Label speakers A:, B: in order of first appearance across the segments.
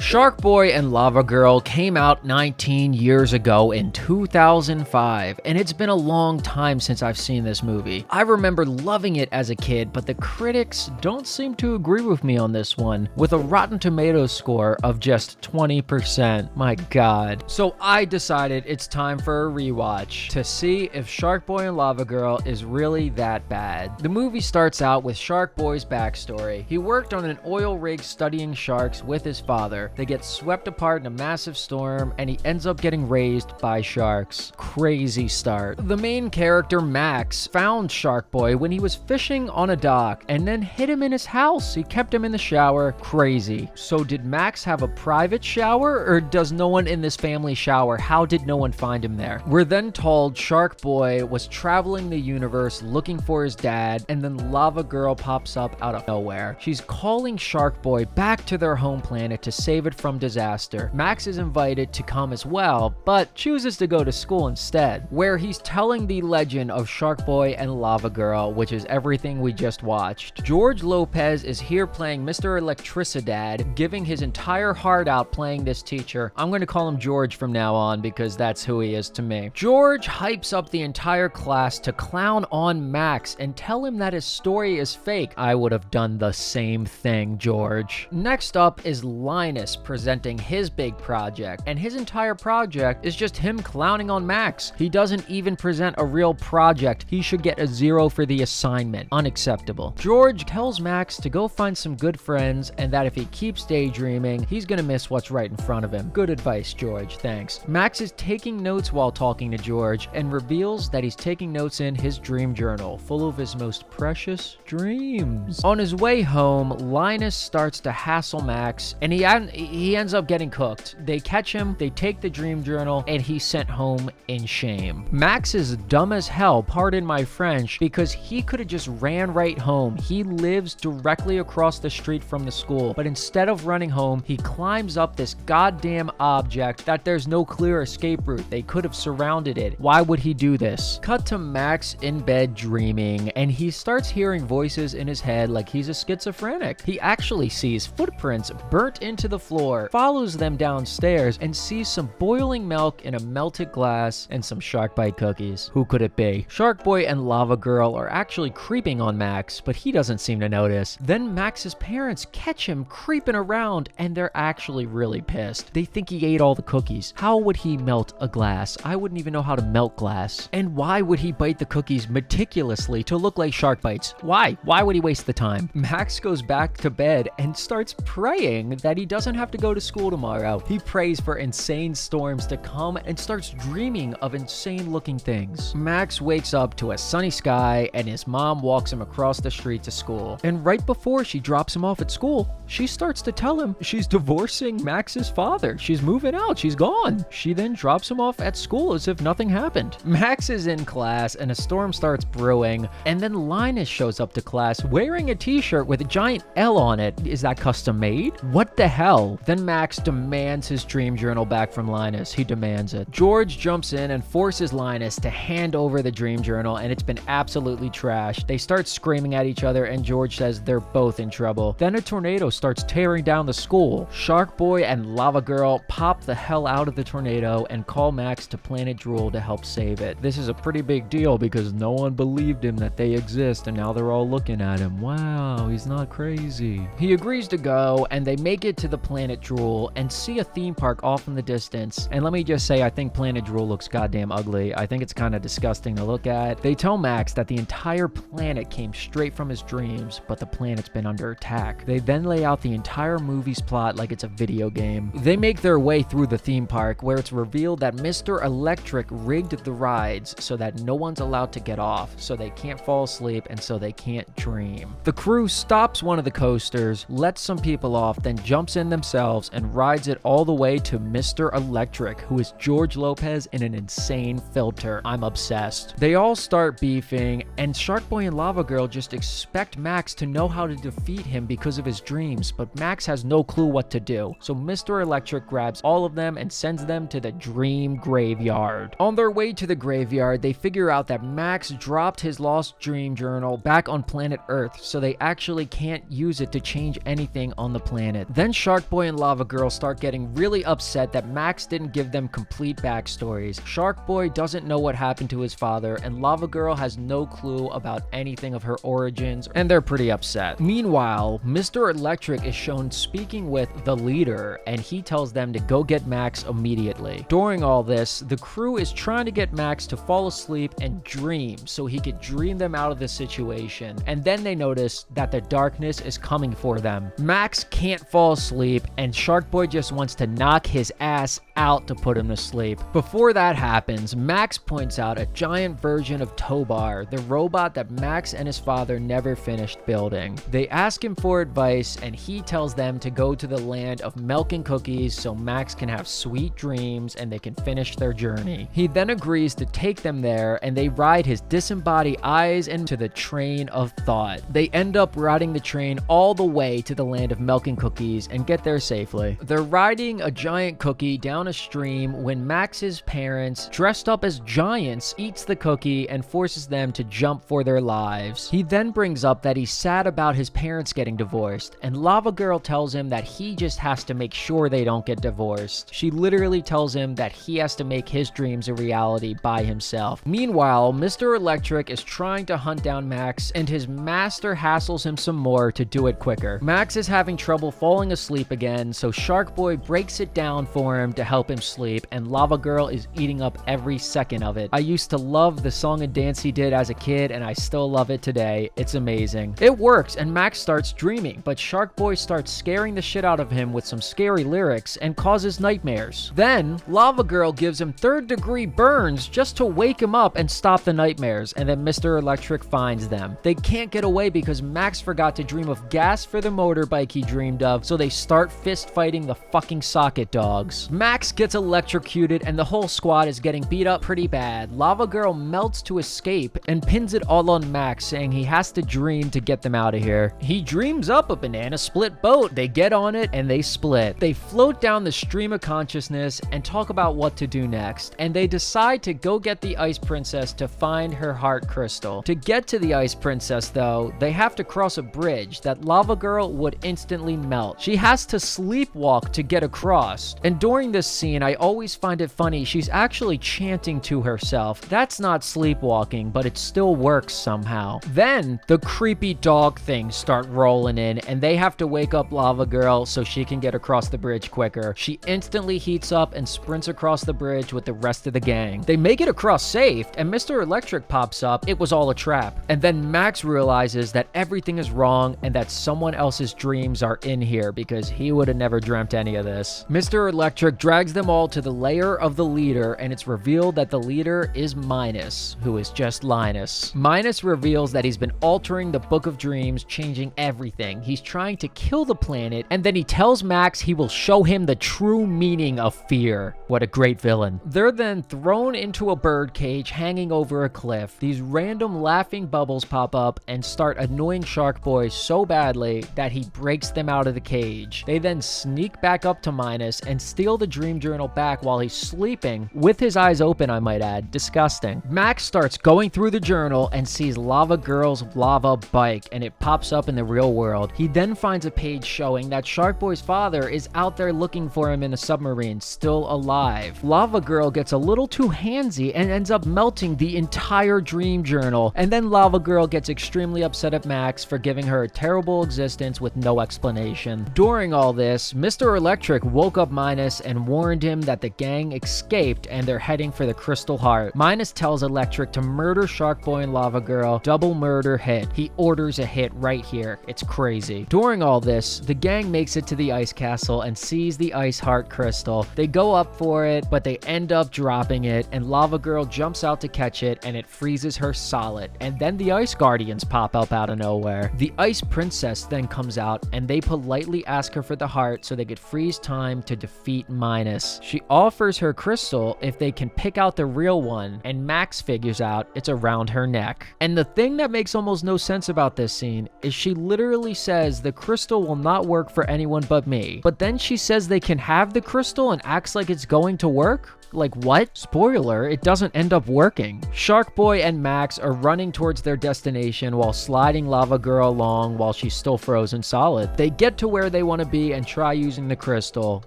A: Sharkboy and Lavagirl came out 19 years ago in 2005, and it's been a long time since I've seen this movie. I remember loving it as a kid, but the critics don't seem to agree with me on this one, with a Rotten Tomatoes score of just 20%. My god. So I decided it's time for a rewatch to see if Sharkboy and Lavagirl is really that bad. The movie starts out with Sharkboy's backstory. He worked on an oil rig studying sharks with his father. They get swept apart in a massive storm, and he ends up getting raised by sharks. Crazy start. The main character, Max, found Sharkboy when he was fishing on a dock, and then hid him in his house. He kept him in the shower. Crazy. So did Max have a private shower, or does no one in this family shower? How did no one find him there? We're then told Sharkboy was traveling the universe looking for his dad, and then Lavagirl pops up out of nowhere. She's calling Sharkboy back to their home planet to save it from disaster. Max is invited to come as well, but chooses to go to school instead, where he's telling the legend of Sharkboy and Lavagirl, which is everything we just watched. George Lopez is here playing Mr. Electricidad, giving his entire heart out playing this teacher. I'm going to call him George from now on because that's who he is to me. George hypes up the entire class to clown on Max and tell him that his story is fake. I would have done the same thing, George. Next up is Linus presenting his big project, and his entire project is just him clowning on Max. He doesn't even present a real project. He should get a 0 for the assignment. Unacceptable. George tells Max to go find some good friends, and that if he keeps daydreaming, he's gonna miss what's right in front of him. Good advice, George. Thanks. Max is taking notes while talking to George and reveals that he's taking notes in his dream journal, full of his most precious dreams. On his way home, Linus starts to hassle Max, and he ends up getting cooked. They catch him, they take the dream journal, and he's sent home in shame. Max is dumb as hell, pardon my French, because he could have just ran right home. He lives directly across the street from the school, but instead of running home, he climbs up this goddamn object that there's no clear escape route. They could have surrounded it. Why would he do this? Cut to Max in bed dreaming, and he starts hearing voices in his head like he's a schizophrenic. He actually sees footprints burnt into the floor, follows them downstairs, and sees some boiling milk in a melted glass and some shark bite cookies. Who could it be? Sharkboy and Lavagirl are actually creeping on Max, but he doesn't seem to notice. Then Max's parents catch him creeping around, and they're actually really pissed. They think he ate all the cookies. How would he melt a glass? I wouldn't even know how to melt glass. And why would he bite the cookies meticulously to look like shark bites? Why? Why would he waste the time? Max goes back to bed and starts praying that he doesn't have to go to school tomorrow. He prays for insane storms to come and starts dreaming of insane looking things. Max wakes up to a sunny sky, and his mom walks him across the street to school. And right before she drops him off at school, she starts to tell him she's divorcing Max's father. She's moving out. She's gone. She then drops him off at school as if nothing happened. Max is in class, and a storm starts brewing, and then Linus shows up to class wearing a t-shirt with a giant L on it. Is that custom made? What the hell? Then Max demands his dream journal back from Linus. He demands it. George jumps in and forces Linus to hand over the dream journal, and it's been absolutely trashed. They start screaming at each other, and George says they're both in trouble. Then a tornado starts tearing down the school. Sharkboy and Lavagirl pop the hell out of the tornado and call Max to Planet Drool to help save it. This is a pretty big deal because no one believed him that they exist, and now they're all looking at him. Wow, he's not crazy. He agrees to go, and they make it to the Planet Drool and see a theme park off in the distance. And let me just say, I think Planet Drool looks goddamn ugly. I think it's kind of disgusting to look at. They tell Max that the entire planet came straight from his dreams, but the planet's been under attack. They then lay out the entire movie's plot like it's a video game. They make their way through the theme park, where it's revealed that Mr. Electric rigged the rides so that no one's allowed to get off, so they can't fall asleep and so they can't dream. The crew stops one of the coasters, lets some people off, then jumps in themselves and rides it all the way to Mr. Electric, who is George Lopez in an insane filter. I'm obsessed. They all start beefing, and Sharkboy and Lavagirl just expect Max to know how to defeat him because of his dreams, but Max has no clue what to do. So Mr. Electric grabs all of them and sends them to the dream graveyard. On their way to the graveyard, they figure out that Max dropped his lost dream journal back on planet Earth, so they actually can't use it to change anything on the planet. Then Sharkboy Sharkboy and Lavagirl start getting really upset that Max didn't give them complete backstories. Sharkboy doesn't know what happened to his father, and Lavagirl has no clue about anything of her origins, and they're pretty upset. Meanwhile, Mr. Electric is shown speaking with the leader, and he tells them to go get Max immediately. During all this, the crew is trying to get Max to fall asleep and dream so he could dream them out of the situation, and then they notice that the darkness is coming for them. Max can't fall asleep, and Sharkboy just wants to knock his ass out to put him to sleep. Before that happens, Max points out a giant version of Tobar, the robot that Max and his father never finished building. They ask him for advice, and he tells them to go to the land of milk and cookies so Max can have sweet dreams and they can finish their journey. He then agrees to take them there, and they ride his disembodied eyes into the train of thought. They end up riding the train all the way to the land of milk and cookies and get there safely. They're riding a giant cookie down a stream when Max's parents, dressed up as giants, eats the cookie and forces them to jump for their lives. He then brings up that he's sad about his parents getting divorced, and Lavagirl tells him that he just has to make sure they don't get divorced. She literally tells him that he has to make his dreams a reality by himself. Meanwhile, Mr. Electric is trying to hunt down Max, and his master hassles him some more to do it quicker. Max is having trouble falling asleep again, so Sharkboy breaks it down for him to help him sleep, and Lavagirl is eating up every second of it. I used to love the song and dance he did as a kid, and I still love it today. It's amazing. It works, and Max starts dreaming, but Sharkboy starts scaring the shit out of him with some scary lyrics and causes nightmares. Then, Lavagirl gives him third-degree burns just to wake him up and stop the nightmares, and then Mr. Electric finds them. They can't get away because Max forgot to dream of gas for the motorbike he dreamed of, so they start fist fighting the fucking socket dogs. Max gets electrocuted, and the whole squad is getting beat up pretty bad. Lavagirl melts to escape and pins it all on Max, saying he has to dream to get them out of here. He dreams up a banana split boat. They get on it and they split. They float down the stream of consciousness and talk about what to do next, and they decide to go get the Ice Princess to find her heart crystal. To get to the Ice Princess, though, they have to cross a bridge that Lavagirl would instantly melt. She has to sleepwalk to get across, and during this scene, I always find it funny, she's actually chanting to herself. That's not sleepwalking, but it still works somehow. Then, the creepy dog things start rolling in, and they have to wake up Lavagirl so she can get across the bridge quicker. She instantly heats up and sprints across the bridge with the rest of the gang. They make it across safe, and Mr. Electric pops up. It was all a trap. And then Max realizes that everything is wrong and that someone else's dreams are in here because he would have never dreamt any of this. Mr. Electric drags them all to the lair of the leader, and it's revealed that the leader is Minus, who is just Linus. Minus reveals that he's been altering the Book of Dreams, changing everything. He's trying to kill the planet, and then he tells Max he will show him the true meaning of fear. What a great villain. They're then thrown into a bird cage hanging over a cliff. These random laughing bubbles pop up and start annoying Sharkboy so badly that he breaks them out of the cage. They then sneak back up to Minus and steal the dream journal back while he's sleeping, with his eyes open, I might add. Disgusting. Max starts going through the journal and sees Lavagirl's lava bike, and it pops up in the real world. He then finds a page showing that Sharkboy's father is out there looking for him in a submarine, still alive. Lavagirl gets a little too handsy and ends up melting the entire dream journal, and then Lavagirl gets extremely upset at Max for giving her a terrible existence with no explanation. During all this, Mr. Electric woke up Minus and warned him that the gang escaped and they're heading for the Crystal Heart. Minus tells Electric to murder Sharkboy and Lavagirl. Double murder hit. He orders a hit right here. It's crazy. During all this, the gang makes it to the ice castle and sees the Ice Heart crystal. They go up for it, but they end up dropping it, and Lavagirl jumps out to catch it, and it freezes her solid. And then the Ice Guardians pop up out of nowhere. The Ice Princess then comes out, and they politely ask her for the heart so they could freeze time to defeat Minus. She offers her crystal if they can pick out the real one, and Max figures out it's around her neck. And the thing that makes almost no sense about this scene is she literally says the crystal will not work for anyone but me. But then she says they can have the crystal and acts like it's going to work? Like what? Spoiler, it doesn't end up working. Sharkboy and Max are running towards their destination while sliding Lavagirl along while she's still frozen solid. They get to where they want to be and try using the crystal.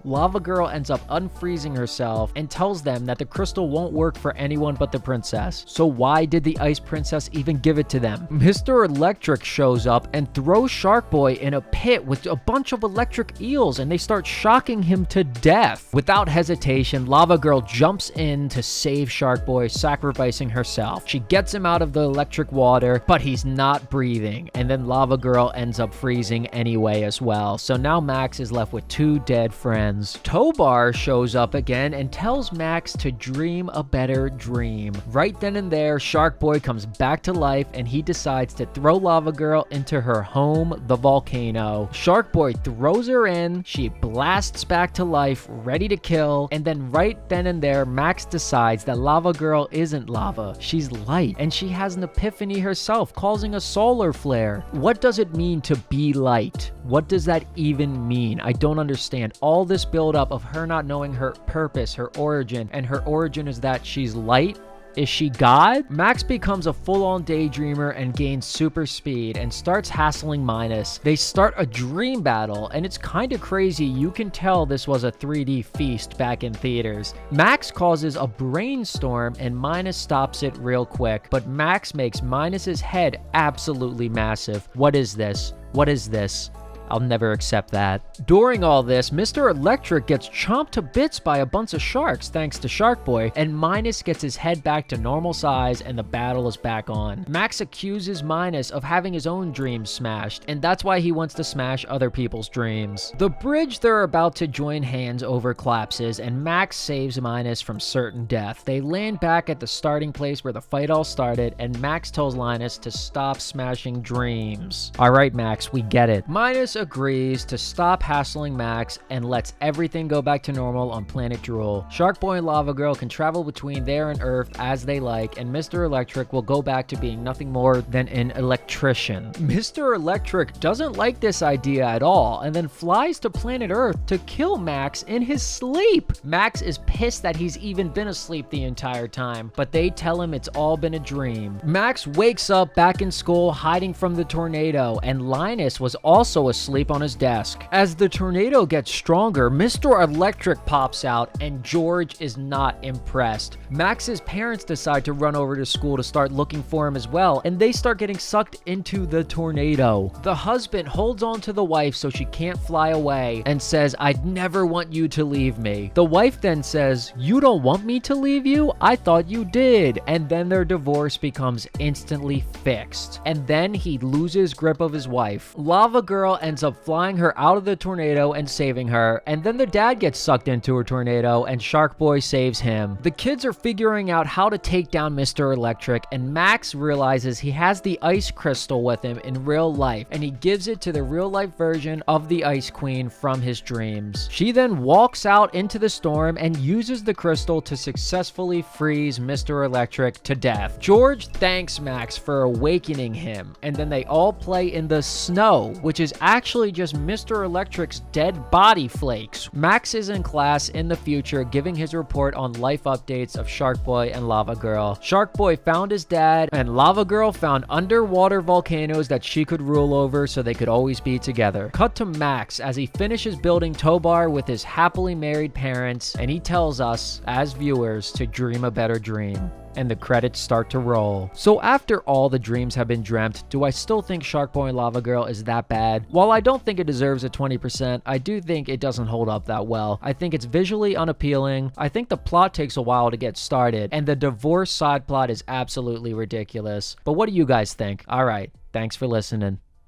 A: Lavagirl ends up unfreezing herself and tells them that the crystal won't work for anyone but the princess. So why did the Ice Princess even give it to them? Mr. Electric shows up and throws Sharkboy in a pit with a bunch of electric eels, and they start shocking him to death. Without hesitation, Lavagirl jumps in to save Sharkboy, sacrificing herself. She gets him out of the electric water, but he's not breathing, and then Lavagirl ends up freezing anyway as well. So now Max is left with 2 dead friends. Tobar shows up again and tells Max to dream a better dream. Right then and there, Sharkboy comes back to life and he decides to throw Lavagirl into her home, the volcano. Sharkboy throws her in, she blasts back to life, ready to kill, and then right then and there, Max decides that Lavagirl isn't lava, she's light, and she has an epiphany herself, causing a solar flare. What does it mean to be light? What does that even mean? I don't understand. All this buildup of her not knowing her purpose, her origin, and her origin is that she's light? Is she God? Max becomes a full-on daydreamer and gains super speed and starts hassling Minus. They start a dream battle, and it's kind of crazy. You can tell this was a 3D feast back in theaters. Max causes a brainstorm and Minus stops it real quick, but Max makes Minus's head absolutely massive. What is this? What is this? I'll never accept that. During all this, Mr. Electric gets chomped to bits by a bunch of sharks thanks to Sharkboy, and Minus gets his head back to normal size and the battle is back on. Max accuses Minus of having his own dreams smashed, and that's why he wants to smash other people's dreams. The bridge they're about to join hands over collapses, and Max saves Minus from certain death. They land back at the starting place where the fight all started, and Max tells Linus to stop smashing dreams. Alright Max, we get it. Minus agrees to stop hassling Max and lets everything go back to normal on Planet Drool. Sharkboy and Lavagirl can travel between there and Earth as they like, and Mr. Electric will go back to being nothing more than an electrician. Mr. Electric doesn't like this idea at all and then flies to planet Earth to kill Max in his sleep. Max is pissed that he's even been asleep the entire time, but they tell him it's all been a dream. Max wakes up back in school hiding from the tornado, and Linus was also asleep on his desk. As the tornado gets stronger, Mr. Electric pops out and George is not impressed. Max's parents decide to run over to school to start looking for him as well, and they start getting sucked into the tornado. The husband holds on to the wife so she can't fly away and says, "I'd never want you to leave me." The wife then says, "You don't want me to leave you? I thought you did." And then their divorce becomes instantly fixed. And then he loses grip of his wife. Lavagirl ends up flying her out of the tornado and saving her, and then the dad gets sucked into a tornado and Sharkboy saves him. The kids are figuring out how to take down Mr. Electric, and Max realizes he has the ice crystal with him in real life, and he gives it to the real life version of the Ice Queen from his dreams. She then walks out into the storm and uses the crystal to successfully freeze Mr. Electric to death. George thanks Max for awakening him, and then they all play in the snow, which is actually just Mr. Electric's dead body flakes. Max is in class in the future giving his report on life updates of Sharkboy and Lavagirl. Sharkboy found his dad, and Lavagirl found underwater volcanoes that she could rule over so they could always be together. Cut to Max as he finishes building Tobar with his happily married parents, and he tells us, as viewers, to dream a better dream. And the credits start to roll. So after all the dreams have been dreamt, do I still think Sharkboy and Lavagirl is that bad? While I don't think it deserves a 20%, I do think it doesn't hold up that well. I think it's visually unappealing. I think the plot takes a while to get started, and the divorce side plot is absolutely ridiculous. But what do you guys think? Alright, thanks for listening.